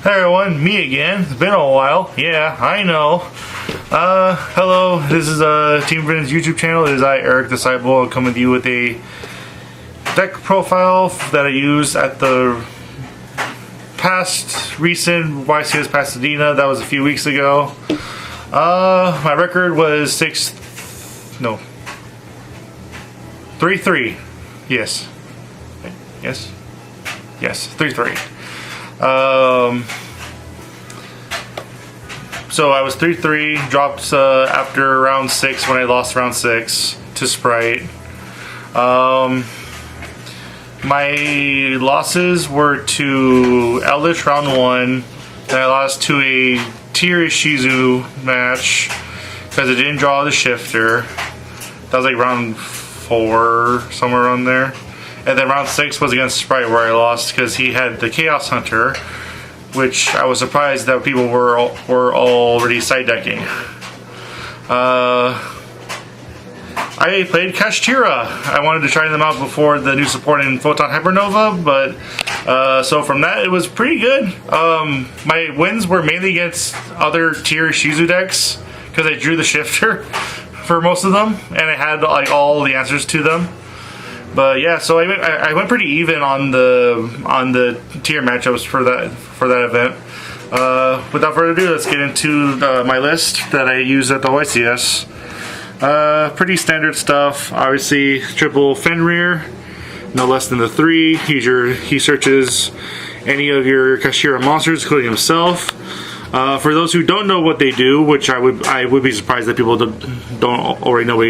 Hey everyone, me again. It's been a while. Yeah, I know. Hello, this is Team Brennan's YouTube channel. It is I, Eric Disciple, and coming to you with a deck profile that I used at the recent YCS Pasadena. That was a few weeks ago. My record was 3-3. Yes. Yes. Yes, 3-3. So I was 3-3, dropped after round 6 when I lost round 6 to Sprite. My losses were to Eldritch round 1, then I lost to a Tier Shizu match because I didn't draw the shifter. That was like round 4, somewhere around there. And then round 6 was against Sprite where I lost because he had the Chaos Hunter, which I was surprised that people were already side decking. I played Kashtira. I wanted to try them out before the new support in Photon Hypernova, but so from that it was pretty good. My wins were mainly against other tier Shizu decks because I drew the shifter for most of them, and I had like all the answers to them. But yeah, so I went pretty even on the tier matchups for that event. Without further ado, let's get into my list that I use at the YCS. Pretty standard stuff. Obviously, triple Fenrir, no less than the 3. He searches any of your Kashtira monsters, including himself. For those who don't know what they do, which I would be surprised that people don't already know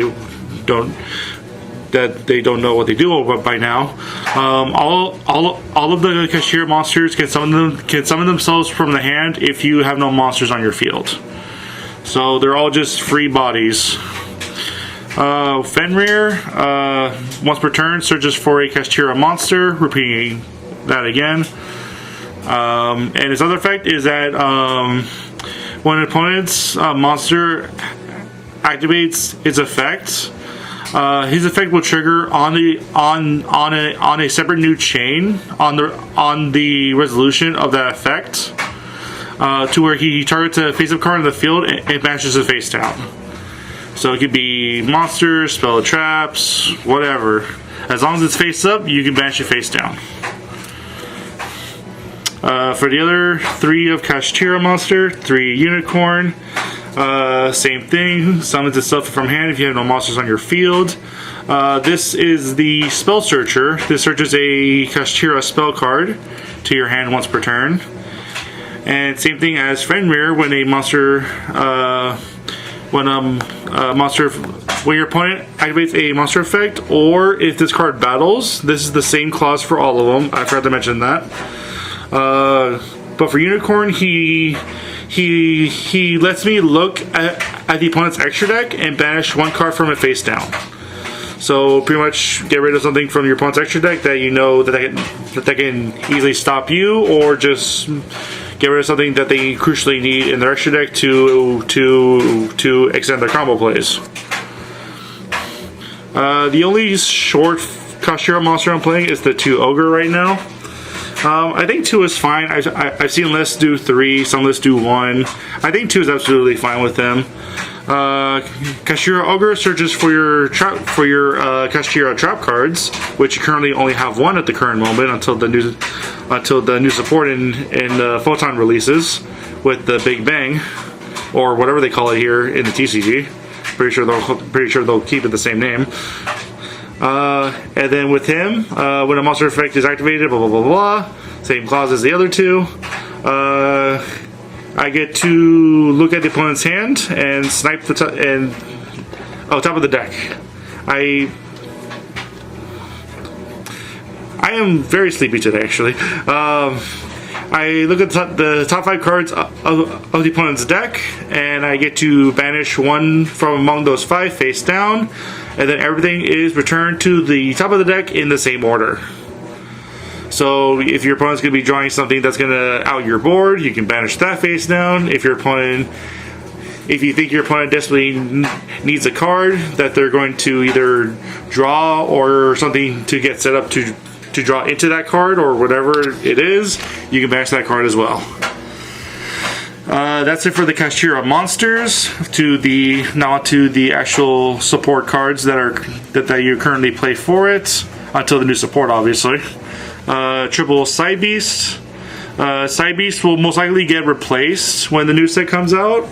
that they don't know what they do by now. All of the Kashtira monsters can summon themselves from the hand if you have no monsters on your field. So they're all just free bodies. Fenrir, once per turn, searches for a Kashtira monster, repeating that again. And his other effect is that when an opponent's monster activates its effect, his effect will trigger on a separate new chain on the resolution of that effect, to where he targets a face-up card in the field and banishes it face down. So it could be monsters, spell traps, whatever. As long as it's face up, you can banish it face down. For the other 3 of Kashtira monster, 3 Unicorn. Same thing, summons itself from hand if you have no monsters on your field. This is the Spell Searcher. This searches a Kashtira spell card to your hand once per turn. And same thing as Fenrir, when your opponent activates a monster effect, or if this card battles. This is the same clause for all of them. I forgot to mention that. But for Unicorn, he lets me look at the opponent's extra deck and banish 1 card from it face down. So pretty much get rid of something from your opponent's extra deck that you know that they can easily stop you, or just get rid of something that they crucially need in their extra deck to extend their combo plays. The only short Kashtira monster I'm playing is the 2 Ogre right now. I think 2 is fine. I've seen lists do 3, some lists do 1. I think 2 is absolutely fine with them. Kashtira Ogre searches for your Kashtira trap cards, which you currently only have 1 at the current moment until the new support in Photon releases with the Big Bang, or whatever they call it here in the TCG. Pretty sure they'll keep it the same name. And then with him, when a monster effect is activated, blah blah blah blah, same clause as the other 2. I get to look at the opponent's hand and snipe the top of the deck. I am very sleepy today, actually. I look at the top 5 cards of the opponent's deck, and I get to banish 1 from among those 5 face down, and then everything is returned to the top of the deck in the same order. So if your opponent's going to be drawing something that's going to out your board, you can banish that face down. If you think your opponent desperately needs a card that they're going to either draw or something to get set up to draw into that card or whatever it is, you can banish that card as well. That's it for the Kashtira monsters. Now to the actual support cards that you currently play for it until the new support, obviously. Triple Side Beast. Side Beast will most likely get replaced when the new set comes out.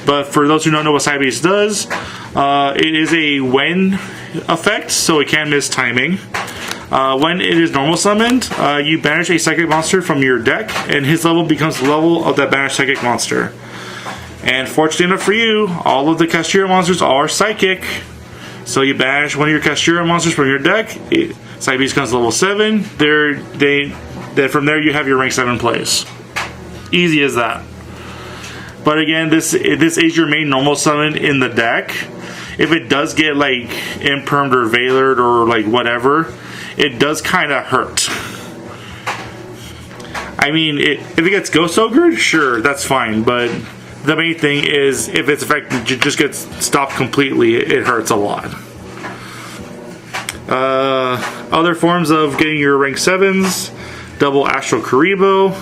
But for those who don't know what Side Beast does, it is a when effect, so it can miss timing. When it is normal summoned, you banish a psychic monster from your deck, and his level becomes the level of that banished psychic monster. And fortunately enough for you, all of the Kashtira monsters are psychic. So you banish one of your Kashtira monsters from your deck, Side Beast becomes level 7, then from there you have your rank 7 plays. Easy as that. But again, this is your main normal summon in the deck. If it does get like impermed or veilered or like whatever, it does kind of hurt. I mean, if it gets Ghost Ogre, sure, that's fine. But the main thing is, if its effect just gets stopped completely, it hurts a lot. Other forms of getting your rank 7s, double Astral Karibo.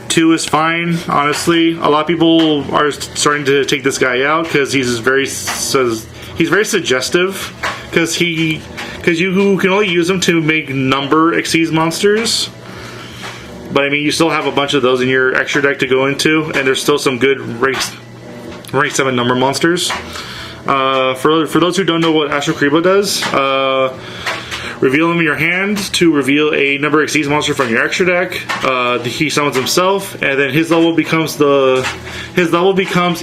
2 is fine, honestly. A lot of people are starting to take this guy out because he's very suggestive. Because you can only use him to make number Xyz monsters. But I mean, you still have a bunch of those in your extra deck to go into, and there's still some good rank 7 number monsters. For those who don't know what Astral Karibo does, reveal him in your hand to reveal a number Xyz monster from your extra deck. He summons himself, and then his level becomes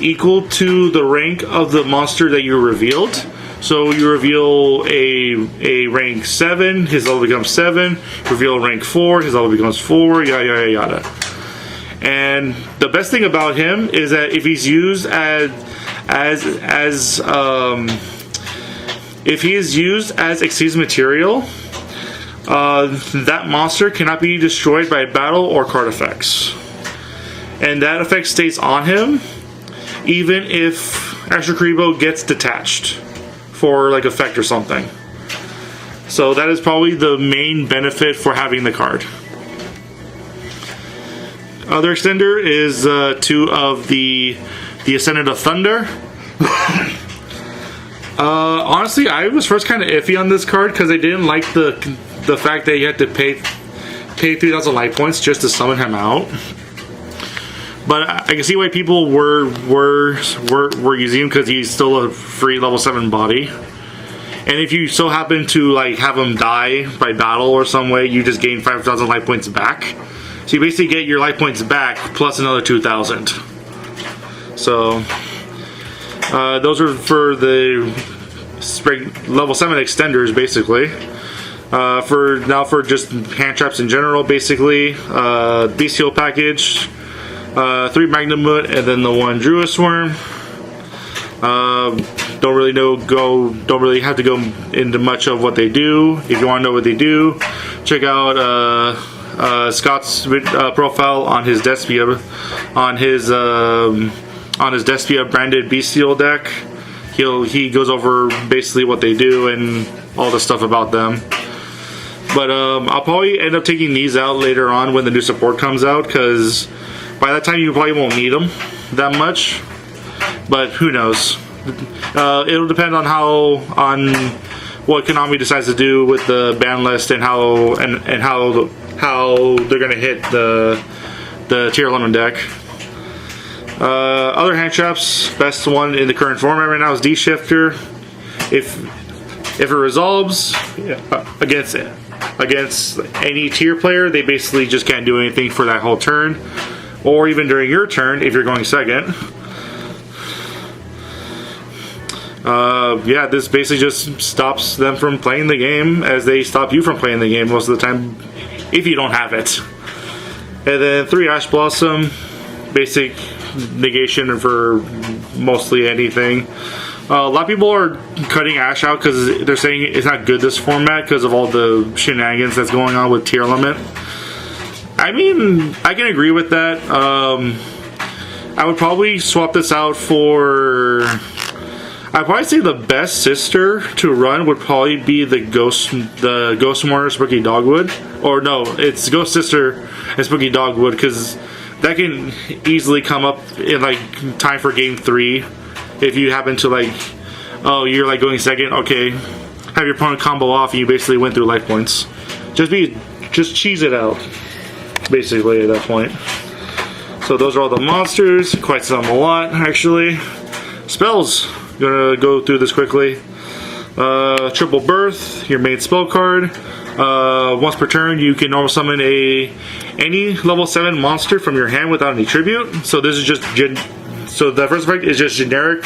equal to the rank of the monster that you revealed. So you reveal a rank 7, his level becomes 7. Reveal rank 4, his level becomes 4. Yada yada yada. And the best thing about him is that if he's used as Xyz material, that monster cannot be destroyed by battle or card effects, and that effect stays on him even if Astral Karibo gets detached for like effect or something. So that is probably the main benefit for having the card. Other extender is 2 of the Ascendant of Thunder. Honestly, I was first kind of iffy on this card because I didn't like the fact that you had to pay 3,000 life points just to summon him out. But I can see why people were using him, because he's still a free level 7 body. And if you so happen to like have him die by battle or some way, you just gain 5,000 life points back. So you basically get your life points back plus another 2,000. So those are for the level 7 extenders, basically. For just hand traps in general, basically, bestial package, 3 Magnamut, and then the 1 Druid Worm. Don't really have to go into much of what they do. If you want to know what they do, check out Scott's profile on his Despia, on his Despia branded bestial deck. He goes over basically what they do and all the stuff about them. But I'll probably end up taking these out later on when the new support comes out, because by that time you probably won't need them that much. But who knows? It'll depend on what Konami decides to do with the ban list and how they're gonna hit the tier 11 deck. Other hand traps, best one in the current format right now is D-Shifter. If it resolves against any tier player, they basically just can't do anything for that whole turn, or even during your turn if you're going second. This basically just stops them from playing the game, as they stop you from playing the game most of the time if you don't have it. And then 3 Ash Blossom, basic negation for mostly anything. A lot of people are cutting Ash out because they're saying it's not good this format because of all the shenanigans that's going on with tier limit. I mean, I can agree with that. I would probably swap this out for... I'd probably say the best sister to run would probably be the Ghost Mourner Spooky Dogwood. Or no, it's Ghost Sister and Spooky Dogwood, because that can easily come up in like time for game 3. If you happen to like, oh, you're like going second, okay, have your opponent combo off and you basically went through life points. Just cheese it out, basically, at that point. So those are all the monsters, quite a lot actually. Spells, gonna go through this quickly. Triple Birth, your main spell card. Once per turn, you can normal summon any level 7 monster from your hand without any tribute. So this is just so the first effect is just generic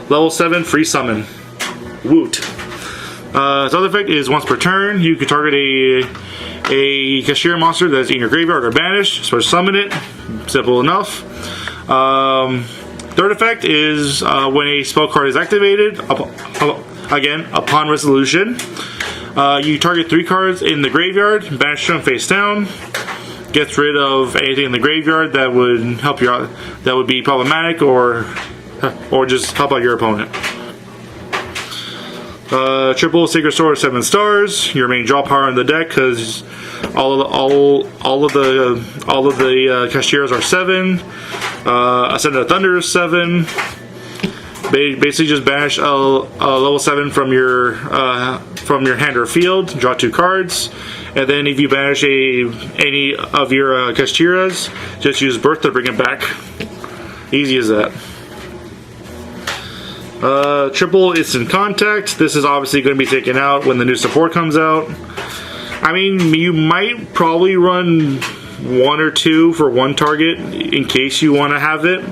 level 7 free summon. Woot. Its other effect is once per turn, you can target a Kashtira monster that's in your graveyard or banished. So summon it. Simple enough. Third effect is when a spell card is activated, again, upon resolution, you target 3 cards in the graveyard, banish them face down, gets rid of anything in the graveyard that would help you out, that would be problematic or just help out your opponent. Triple Sacred Sword 7 stars, your main draw power in the deck, because all of the Kashtiras are 7. Ascendant Thunder is 7. Basically, just banish a level 7 from your hand or field. Draw 2 cards, and then if you banish any of your Kashtiras, just use Birth to bring it back. Easy as that. Triple Instant Contact. This is obviously going to be taken out when the new support comes out. I mean, you might probably run 1 or 2 for 1 target in case you want to have it.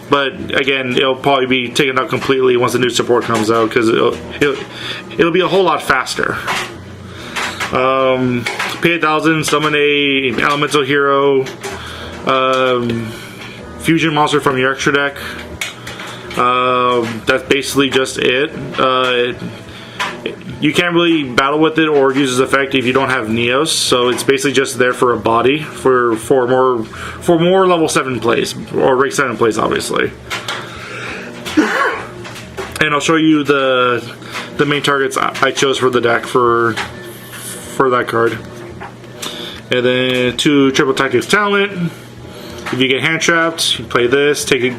But again, it'll probably be taken out completely once the new support comes out, because it'll be a whole lot faster. Pay 1,000, summon a elemental hero, fusion monster from your extra deck. That's basically just it. You can't really battle with it or use its effect if you don't have Neos, so it's basically just there for a body for more level 7 plays, or rank 7 plays, obviously. And I'll show you the main targets I chose for the deck for that card. And then 2 Triple Tactics Talent. If you get hand trapped, you play this, take it.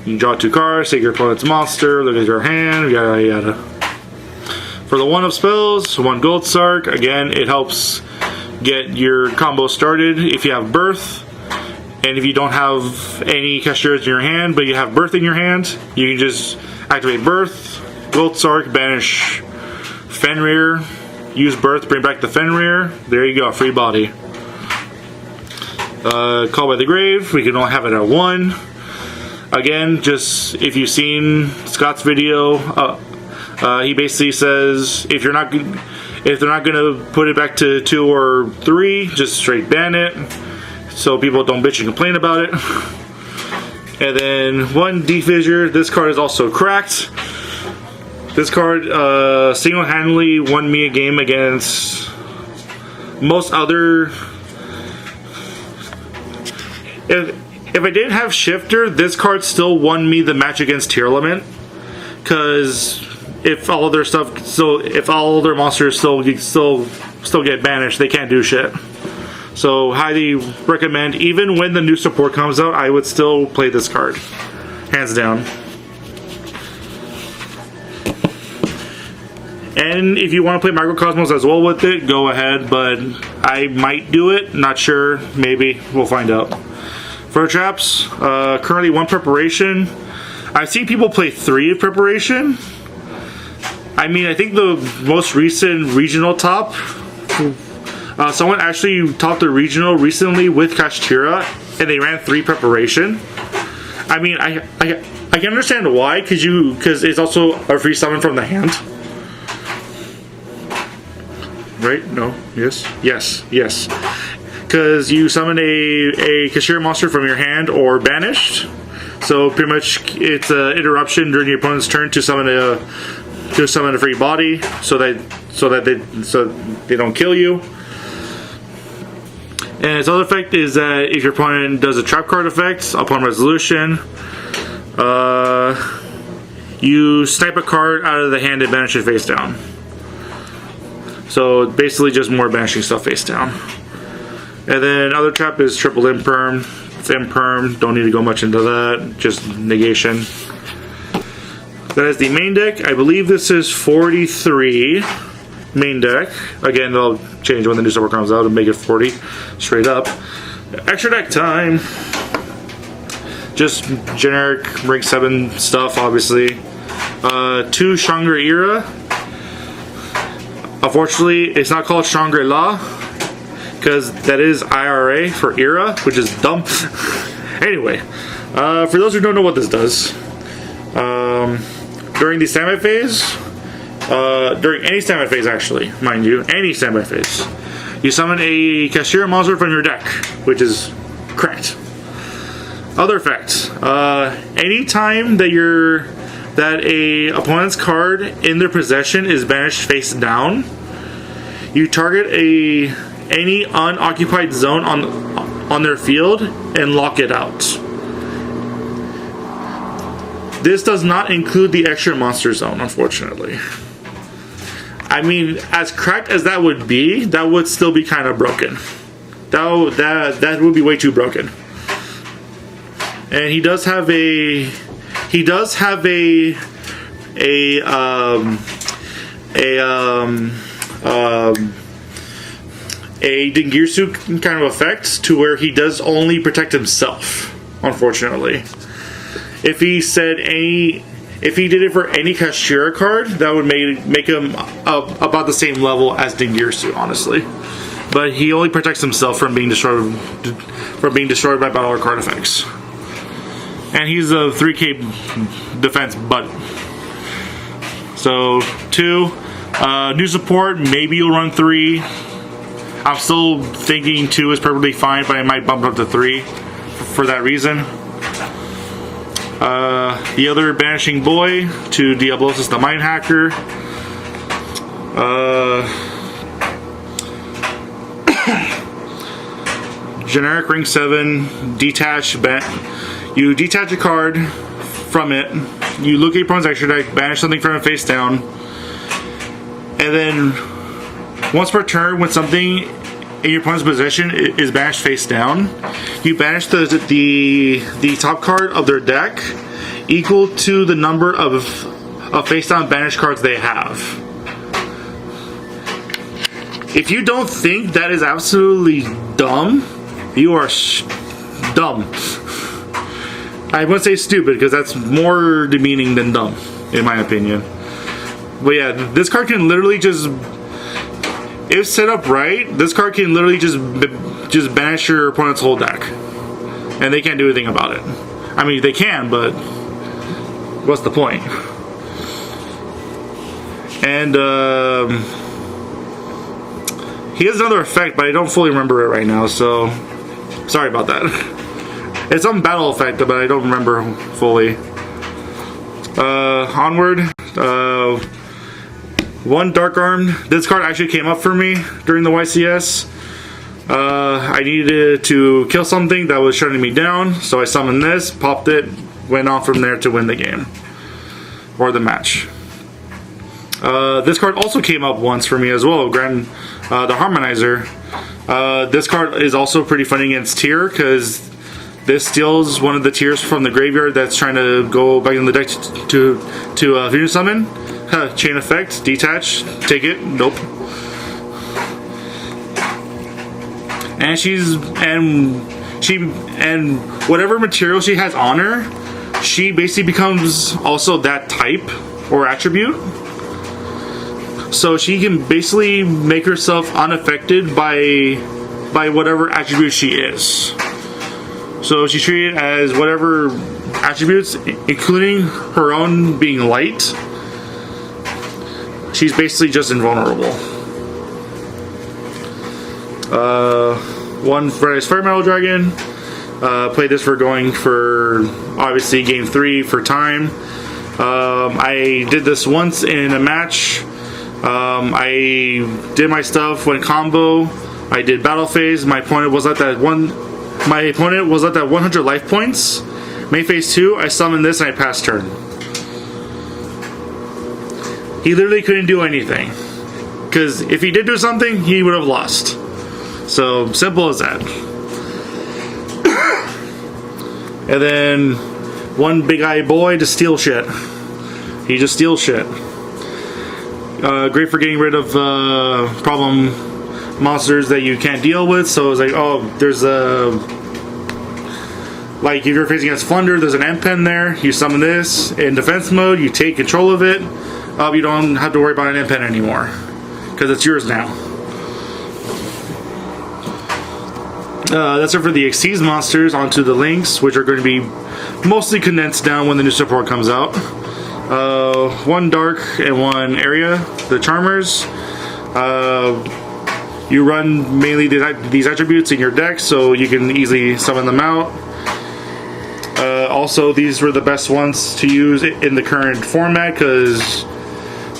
You can draw 2 cards, take your opponent's monster, look at your hand, yada yada. For the 1-up spells, 1 Gold Sark. Again, it helps get your combo started if you have Birth. And if you don't have any Kashtiras in your hand, but you have Birth in your hand, you can just activate Birth, Gold Sark, banish Fenrir, use Birth, bring back the Fenrir. There you go, free body. Call by the Grave, we can only have it at 1. Again, just if you've seen Scott's video, he basically says if they're not going to put it back to 2 or 3, just straight ban it, so people don't bitch and complain about it. And then 1 Defissure. This card is also cracked. This card single-handedly won me a game against most other. If I didn't have Shifter, this card still won me the match against Tearlament, because if all of their stuff, so if all of their monsters still get banished, they can't do shit. So highly recommend. Even when the new support comes out, I would still play this card, hands down. And if you want to play Microcosmos as well with it, go ahead. But I might do it. Not sure. Maybe we'll find out. For traps, currently 1 preparation. I've seen people play 3 of preparation. I mean, I think the most recent regional top, someone actually topped the regional recently with Kashtira, and they ran 3 preparation. I mean, I can understand why, because it's also a free summon from the hand. Right? No? Yes? Yes. Yes. Because you summon a Kashtira monster from your hand or banished. So pretty much it's an interruption during your opponent's turn to summon a free body, so they don't kill you. And its other effect is that if your opponent does a trap card effect upon resolution, you snipe a card out of the hand and banish it face down. So basically just more banishing stuff face down. And then other trap is triple imperm. It's imperm, don't need to go much into that, just negation. That is the main deck. I believe this is 43 main deck. Again, they'll change when the new support comes out and make it 40 straight up. Extra deck time. Just generic rank 7 stuff, obviously. 2 Shangri-La. Unfortunately, it's not called Shangri-La because that is IRA for era, which is dumb. Anyway, for those who don't know what this does, during the standby phase, during any standby phase actually, mind you, any standby phase, you summon a Kashtira monster from your deck, which is correct. Other effects, anytime that a opponent's card in their possession is banished face down, you target any unoccupied zone on their field and lock it out. This does not include the extra monster zone, unfortunately. I mean, as cracked as that would be, that would still be kind of broken. That would be way too broken. And he does have a Dingirsu kind of effect to where he does only protect himself, unfortunately. If he did it for any Kashtira card, that would make him about the same level as Dingirsu, honestly. But he only protects himself from being destroyed by battle or card effects. And he's a 3k defense butt. So 2 new support, maybe you'll run 3. I'm still thinking 2 is perfectly fine, but I might bump it up to 3 for that reason. The other banishing boy to Diablosis the Mind Hacker. Generic ring 7, detach, you detach a card from it, you look at your opponent's extra deck, banish something from it face down, and then once per turn, when something in your opponent's possession is banished face down, you banish the top card of their deck equal to the number of face down banished cards they have. If you don't think that is absolutely dumb, you are dumb. I wouldn't say stupid because that's more demeaning than dumb, in my opinion. But yeah, this card can literally just, if set up right, this card can literally just banish your opponent's whole deck, and they can't do anything about it. I mean, they can, but what's the point? And he has another effect, but I don't fully remember it right now, so sorry about that. It's some battle effect, but I don't remember fully. Onward. 1 Dark Arm. This card actually came up for me during the YCS. I needed to kill something that was shutting me down, so I summoned this, popped it, went on from there to win the game. Or the match. This card also came up once for me as well, the Harmonizer. This card is also pretty funny against tier, because this steals one of the tiers from the graveyard that's trying to go back in the deck to fusion summon. Chain effect, detach, take it, nope. And and whatever material she has on her, she basically becomes also that type or attribute. So she can basically make herself unaffected by whatever attribute she is. So she's treated as whatever attributes, including her own being light. She's basically just invulnerable. 1 Freddy's Fire Metal Dragon. Played this for going for obviously game 3 for time. I did this once in a match. I did my stuff, went combo. I did battle phase. My opponent was at that 100 life points. Main phase 2, I summoned this and I passed turn. He literally couldn't do anything. Because if he did do something, he would have lost. So, simple as that. And then, one big eye boy to steal shit. He just steals shit. Great for getting rid of problem monsters that you can't deal with. So it's like, oh, there's a... Like, if you're facing against Flunder, there's an end pen there. You summon this. In defense mode, you take control of it. You don't have to worry about an end pen anymore. Because it's yours now. That's it for the Xyz monsters. Onto the links, which are going to be mostly condensed down when the new support comes out. One dark and one area, the Charmers. You run mainly these attributes in your deck, so you can easily summon them out. Also, these were the best ones to use in the current format, because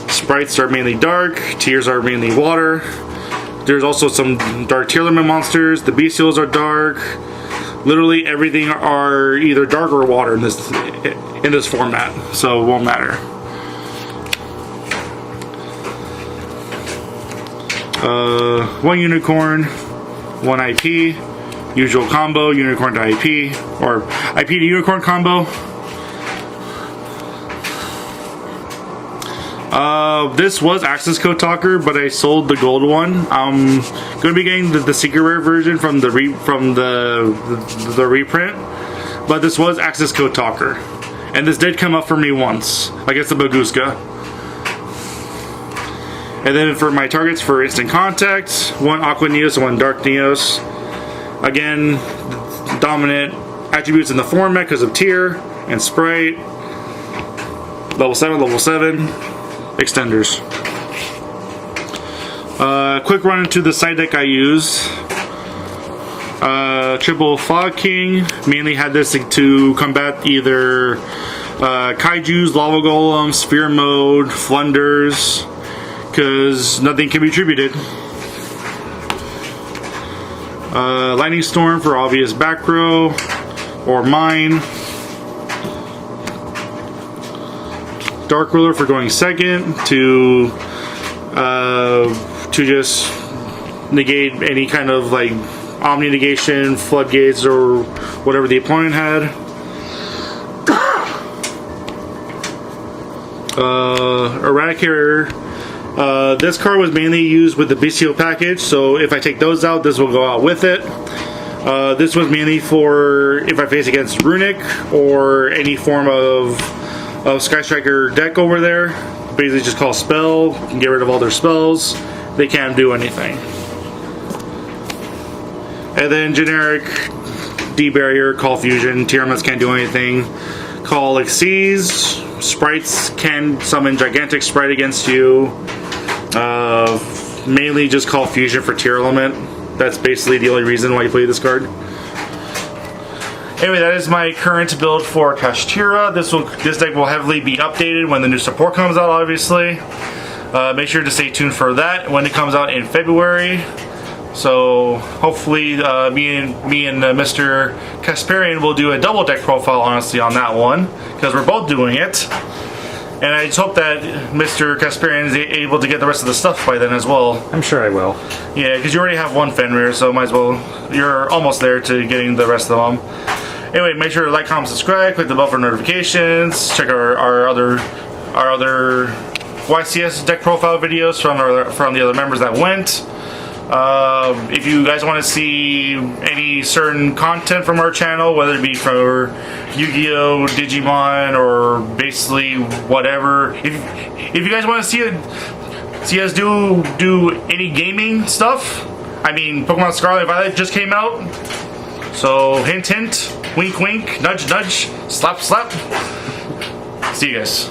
sprites are mainly dark, tiers are mainly water. There's also some dark tier limit monsters. The bestials are dark. Literally everything are either dark or water in this format, so it won't matter. One unicorn, one IP, usual combo, unicorn to IP, or IP to unicorn combo. This was access code talker, but I sold the gold one. I'm going to be getting the secret rare version from the reprint, but this was access code talker, and this did come up for me once against the Baguska. And then for my targets for instant contact, one Aqua Neos and one Dark Neos. Again, dominant attributes in the format because of tier and sprite. Level 7, extenders. Quick run into the side deck I use. Triple Fog King. Mainly had this to combat either Kaijus, Lava Golems, Sphere Mode, Flunders, because nothing can be attributed. Lightning Storm for obvious back row, or mine. Dark Ruler for going second to just negate any kind of like Omni negation, floodgates, or whatever the opponent had. Eradicator. This card was mainly used with the Bestial package, so if I take those out, this will go out with it. This was mainly for if I face against Runic or any form of Sky Striker deck over there. Basically just call spell, get rid of all their spells. They can't do anything. And then generic D-Barrier, Call Fusion, tier elements can't do anything. Call Xyz, sprites can summon Gigantic Sprite against you. Mainly just Call Fusion for tier element. That's basically the only reason why you play this card. Anyway, that is my current build for Kashtira. This deck will heavily be updated when the new support comes out, obviously. Make sure to stay tuned for that when it comes out in February. So hopefully me and Mr. Kasparian will do a double deck profile, honestly, on that one, because we're both doing it. And I just hope that Mr. Kasparian is able to get the rest of the stuff by then as well. I'm sure I will. Yeah, because you already have one Fenrir, so might as well. You're almost there to getting the rest of them. Anyway, make sure to like, comment, subscribe, click the bell for notifications. Check our other YCS deck profile videos from the other members that went. If you guys want to see any certain content from our channel, whether it be for Yu-Gi-Oh, Digimon, or basically whatever, if you guys want to see us do any gaming stuff, I mean, Pokemon Scarlet and Violet just came out, so hint hint, wink wink, nudge nudge, slap slap. See you guys.